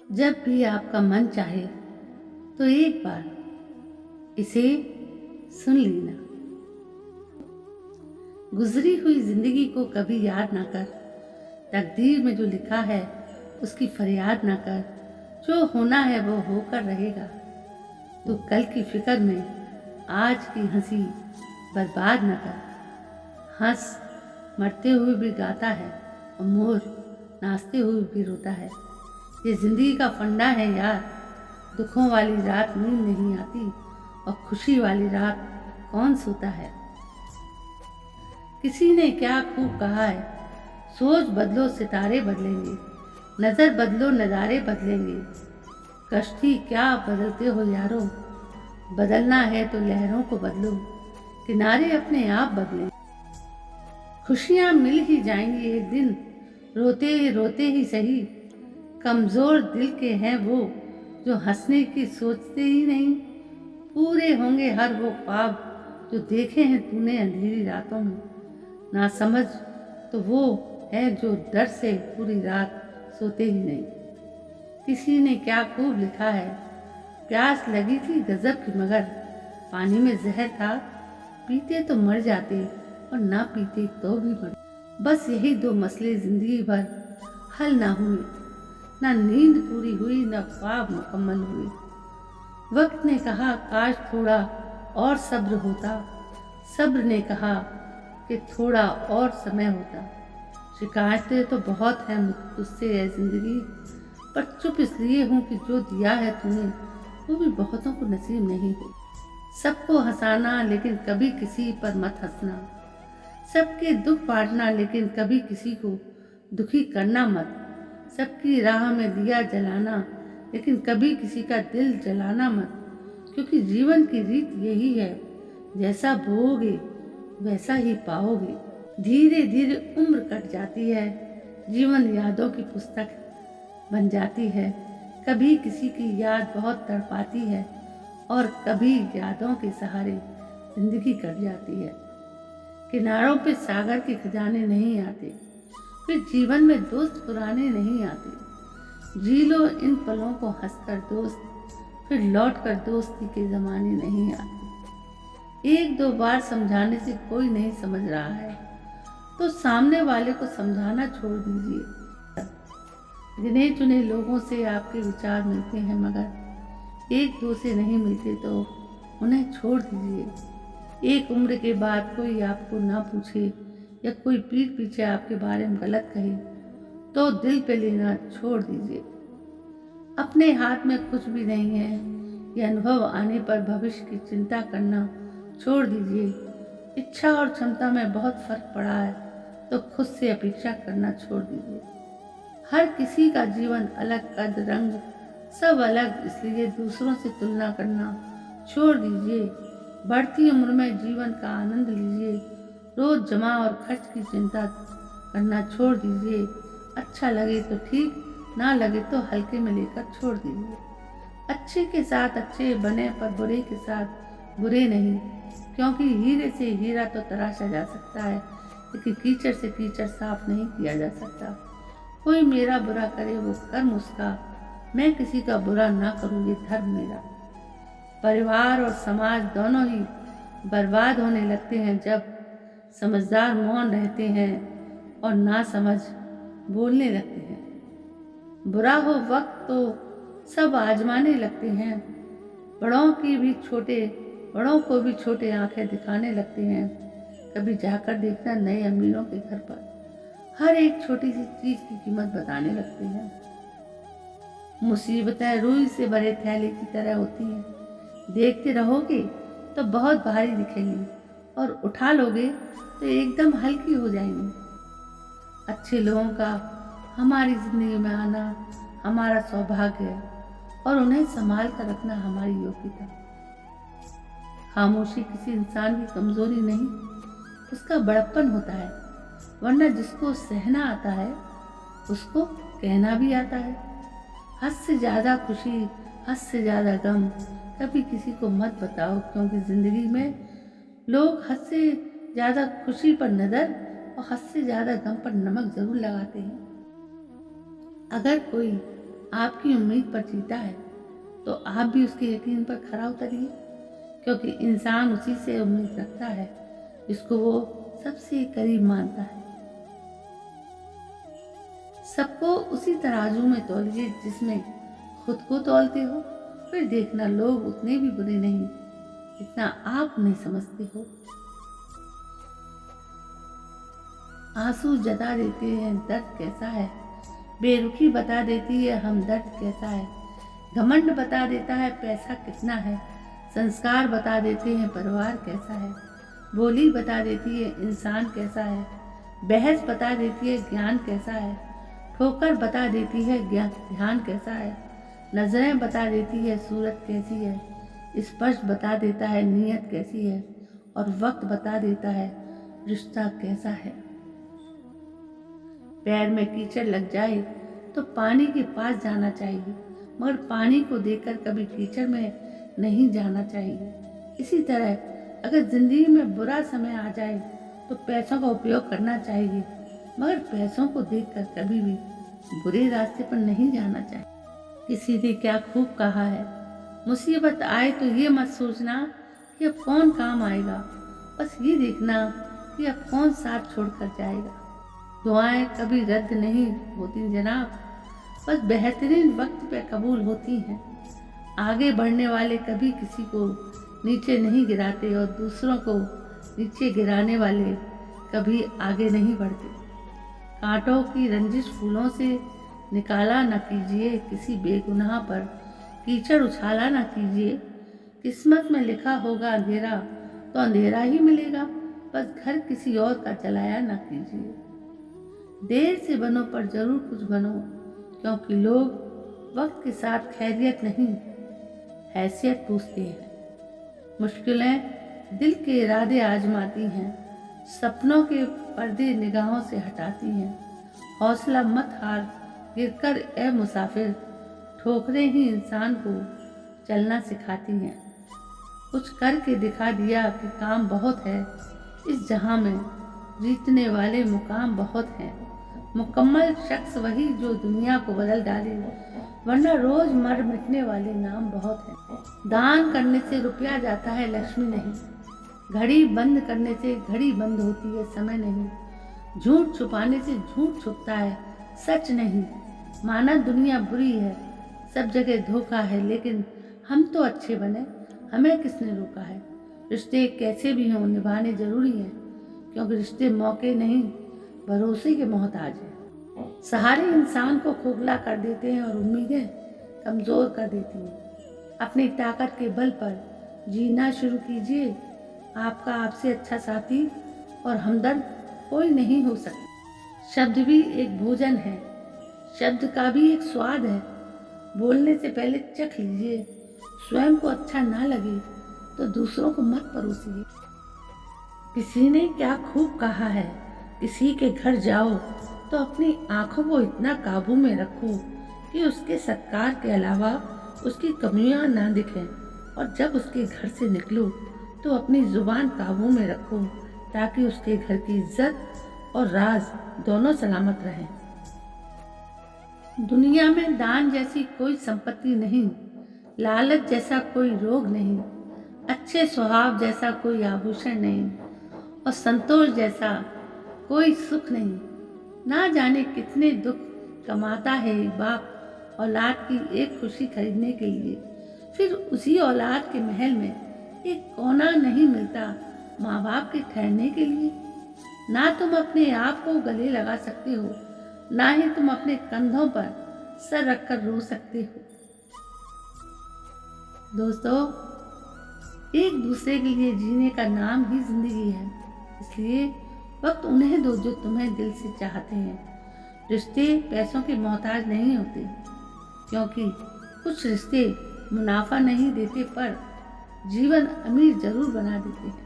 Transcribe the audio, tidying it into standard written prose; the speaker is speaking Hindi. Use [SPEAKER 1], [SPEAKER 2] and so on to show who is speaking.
[SPEAKER 1] जब भी आपका मन चाहे तो एक बार इसे सुन लेना। गुजरी हुई जिंदगी को कभी याद ना कर, तकदीर में जो लिखा है उसकी फरियाद ना कर। जो होना है वो होकर रहेगा। तो कल की फिक्र में आज की हंसी बर्बाद न कर। हंस मरते हुए भी गाता है और मोर नाचते हुए भी रोता है। ये जिंदगी का फंडा है यार। दुखों वाली रात नींद नहीं आती और खुशी वाली रात कौन सोता है। किसी ने क्या खूब कहा है, सोच बदलो सितारे बदलेंगे, नजर बदलो नज़ारे बदलेंगे। कश्ती क्या बदलते हो यारो, बदलना है तो लहरों को बदलो, किनारे अपने आप बदलें। खुशियाँ मिल ही जाएंगी एक दिन, रोते रोते ही सही। कमज़ोर दिल के हैं वो जो हंसने की सोचते ही नहीं। पूरे होंगे हर वो ख्वाब जो देखे हैं तूने अंधेरी रातों में। ना समझ तो वो है जो डर से पूरी रात सोते ही नहीं। किसी ने क्या खूब लिखा है, प्यास लगी थी गजब की मगर पानी में जहर था, पीते तो मर जाते और ना पीते तो भी मर। बस यही दो मसले जिंदगी भर हल ना हुए, ना नींद पूरी हुई ना ख्वाब मुकम्मल हुए। वक्त ने कहा काश थोड़ा और सब्र होता, सब्र ने कहा कि थोड़ा और समय होता। शिकायतें तो बहुत हैं तुझसे है जिंदगी, पर चुप इसलिए हूँ कि जो दिया है तूने वो भी बहुतों को नसीब नहीं हो। सबको हंसाना लेकिन कभी किसी पर मत हंसना, सबके दुख बांटना लेकिन कभी किसी को दुखी करना मत। सबकी राह में दिया जलाना लेकिन कभी किसी का दिल जलाना मत। क्योंकि जीवन की रीत यही है, जैसा बोओगे वैसा ही पाओगे। धीरे धीरे उम्र कट जाती है, जीवन यादों की पुस्तक बन जाती है। कभी किसी की याद बहुत तड़पाती है और कभी यादों के सहारे जिंदगी कट जाती है। किनारों पे सागर के खजाने नहीं आते, फिर जीवन में दोस्त पुराने नहीं आते। जी लो इन पलों को हंसकर दोस्त, फिर लौट कर दोस्ती के ज़माने नहीं आते। एक दो बार समझाने से कोई नहीं समझ रहा है तो सामने वाले को समझाना छोड़ दीजिए। गिने चुने लोगों से आपके विचार मिलते हैं, मगर एक दो से नहीं मिलते तो उन्हें छोड़ दीजिए। एक उम्र के बाद कोई आपको ना पूछे या कोई पीठ पीछे आपके बारे में गलत कहे तो दिल पे लेना छोड़ दीजिए। अपने हाथ में कुछ भी नहीं है, ये अनुभव आने पर भविष्य की चिंता करना छोड़ दीजिए। इच्छा और क्षमता में बहुत फर्क पड़ा है तो खुद से अपेक्षा करना छोड़ दीजिए। हर किसी का जीवन अलग, कद रंग सब अलग, इसलिए दूसरों से तुलना करना छोड़ दीजिए। बढ़ती उम्र में जीवन का आनंद लीजिए। रोज जमा और खर्च की चिंता करना छोड़ दीजिए। अच्छा लगे तो ठीक, ना लगे तो हल्के में लेकर छोड़ दीजिए। अच्छे के साथ अच्छे बने पर बुरे के साथ बुरे नहीं, क्योंकि हीरे से हीरा तो तराशा जा सकता है लेकिन कीचड़ से कीचड़ साफ नहीं किया जा सकता। कोई मेरा बुरा करे वो कर्म उसका, मैं किसी का बुरा ना करूँ ये धर्म मेरा। परिवार और समाज दोनों ही बर्बाद होने लगते हैं जब समझदार मौन रहते हैं और ना समझ बोलने लगते हैं। बुरा हो वक्त तो सब आजमाने लगते हैं, बड़ों को भी छोटे आंखें दिखाने लगते हैं। कभी जाकर देखना नए अमीरों के घर पर, हर एक छोटी सी चीज की कीमत बताने लगते हैं। मुसीबतें रुई से भरे थैले की तरह होती हैं, देखते रहोगे तो बहुत भारी दिखेंगी और उठा लोगे तो एकदम हल्की हो जाएंगी। अच्छे लोगों का हमारी जिंदगी में आना हमारा सौभाग्य है और उन्हें संभाल कर रखना हमारी योग्यता। खामोशी किसी इंसान की कमजोरी नहीं, उसका बड़प्पन होता है, वरना जिसको सहना आता है उसको कहना भी आता है। हद से ज़्यादा खुशी, हद से ज़्यादा गम कभी किसी को मत बताओ, क्योंकि ज़िंदगी में लोग हद से ज़्यादा खुशी पर नज़र और हद से ज़्यादा गम पर नमक ज़रूर लगाते हैं। अगर कोई आपकी उम्मीद पर जीता है तो आप भी उसके यकीन पर खरा उतरिए, क्योंकि इंसान उसी से उम्मीद रखता है जिसको वो सबसे करीब मानता है। सबको उसी तराजू में तौलिए जिसमें खुद को तौलते हो, फिर देखना लोग उतने भी बुरे नहीं जितना आप उन्हें समझते हो। आंसू जता देते हैं दर्द कैसा है, बेरुखी बता देती है हमदर्द कैसा है, घमंड बता देता है पैसा कितना है, संस्कार बता देते हैं परिवार कैसा है, बोली बता देती है इंसान कैसा है, बहस बता देती है ज्ञान कैसा है, ठोकर बता देती है ध्यान कैसा है, नजरें बता देती है सूरत कैसी है, स्पर्श बता देता है नीयत कैसी है, और वक्त बता देता है रिश्ता कैसा है। पैर में कीचड़ लग जाए तो पानी के पास जाना चाहिए, मगर पानी को देखकर कभी कीचड़ में नहीं जाना चाहिए। इसी तरह अगर जिंदगी में बुरा समय आ जाए तो पैसों का उपयोग करना चाहिए, मगर पैसों को देखकर कभी भी बुरे रास्ते पर नहीं जाना चाहिए। किसी ने क्या खूब कहा है, मुसीबत आए तो ये मत सोचना कि अब कौन काम आएगा, बस ये देखना कि अब कौन साथ छोड़कर जाएगा। दुआएं कभी रद्द नहीं होती जनाब, बस बेहतरीन वक्त पे कबूल होती हैं। आगे बढ़ने वाले कभी किसी को नीचे नहीं गिराते और दूसरों को नीचे गिराने वाले कभी आगे नहीं बढ़ते। कांटों की रंजिश फूलों से निकाला न कीजिए, किसी बेगुनाह पर कीचड़ उछाला न कीजिए। किस्मत में लिखा होगा अंधेरा तो अंधेरा ही मिलेगा, बस घर किसी और का जलाया न कीजिए। देर से बनो पर जरूर कुछ बनो, क्योंकि लोग वक्त के साथ खैरियत नहीं हैसियत पूछते हैं। मुश्किलें दिल के इरादे आजमाती हैं, सपनों के पर्दे निगाहों से हटाती हैं। हौसला मत हार, गिरकर ए मुसाफिर, ठोकरें ही इंसान को चलना सिखाती हैं। कुछ करके दिखा दिया कि काम बहुत है इस जहां में, जीतने वाले मुकाम बहुत हैं। मुकम्मल शख्स वही जो दुनिया को बदल डाले, वरना रोज मर मिटने वाले नाम बहुत हैं। दान करने से रुपया जाता है लक्ष्मी नहीं, घड़ी बंद करने से घड़ी बंद होती है समय नहीं। झूठ छुपाने से झूठ छुपता है सच नहीं। माना दुनिया बुरी है, सब जगह धोखा है, लेकिन हम तो अच्छे बने, हमें किसने रोका है। रिश्ते कैसे भी हों निभाने जरूरी हैं, क्योंकि रिश्ते मौके नहीं भरोसे के मोहताज हैं। सहारे इंसान को खोखला कर देते हैं और उम्मीदें कमज़ोर कर देती हैं। अपनी ताकत के बल पर जीना शुरू कीजिए। आपका आपसे अच्छा साथी और हमदर्द कोई नहीं हो सकता। शब्द भी एक भोजन है, शब्द का भी एक स्वाद है। बोलने से पहले चख लीजिए, स्वयं को अच्छा ना लगे तो दूसरों को मत परोसिए। किसी ने क्या खूब कहा है, किसी के घर जाओ तो अपनी आंखों को इतना काबू में रखो कि उसके सत्कार के अलावा उसकी कमियां ना दिखें, और जब उसके घर से निकलो तो अपनी जुबान काबू में रखो ताकि उसके घर की इज्जत और राज दोनों सलामत रहें। दुनिया में दान जैसी कोई संपत्ति नहीं, लालच जैसा कोई रोग नहीं, अच्छे स्वभाव जैसा कोई आभूषण नहीं, और संतोष जैसा कोई सुख नहीं। ना जाने कितने दुख कमाता है बाप औलाद की एक खुशी खरीदने के लिए, फिर उसी औलाद के महल में एक कोना नहीं मिलता माँ बाप के ठहरने के लिए। ना तुम अपने आप को गले लगा सकते हो, ना ही तुम अपने कंधों पर सर रखकर रो सकते हो। दोस्तों, एक दूसरे के लिए जीने का नाम ही जिंदगी है, इसलिए वक्त उन्हें दो जो तुम्हें दिल से चाहते हैं। रिश्ते पैसों के मोहताज नहीं होते, क्योंकि कुछ रिश्ते मुनाफा नहीं देते पर जीवन अमीर जरूर बना देते हैं।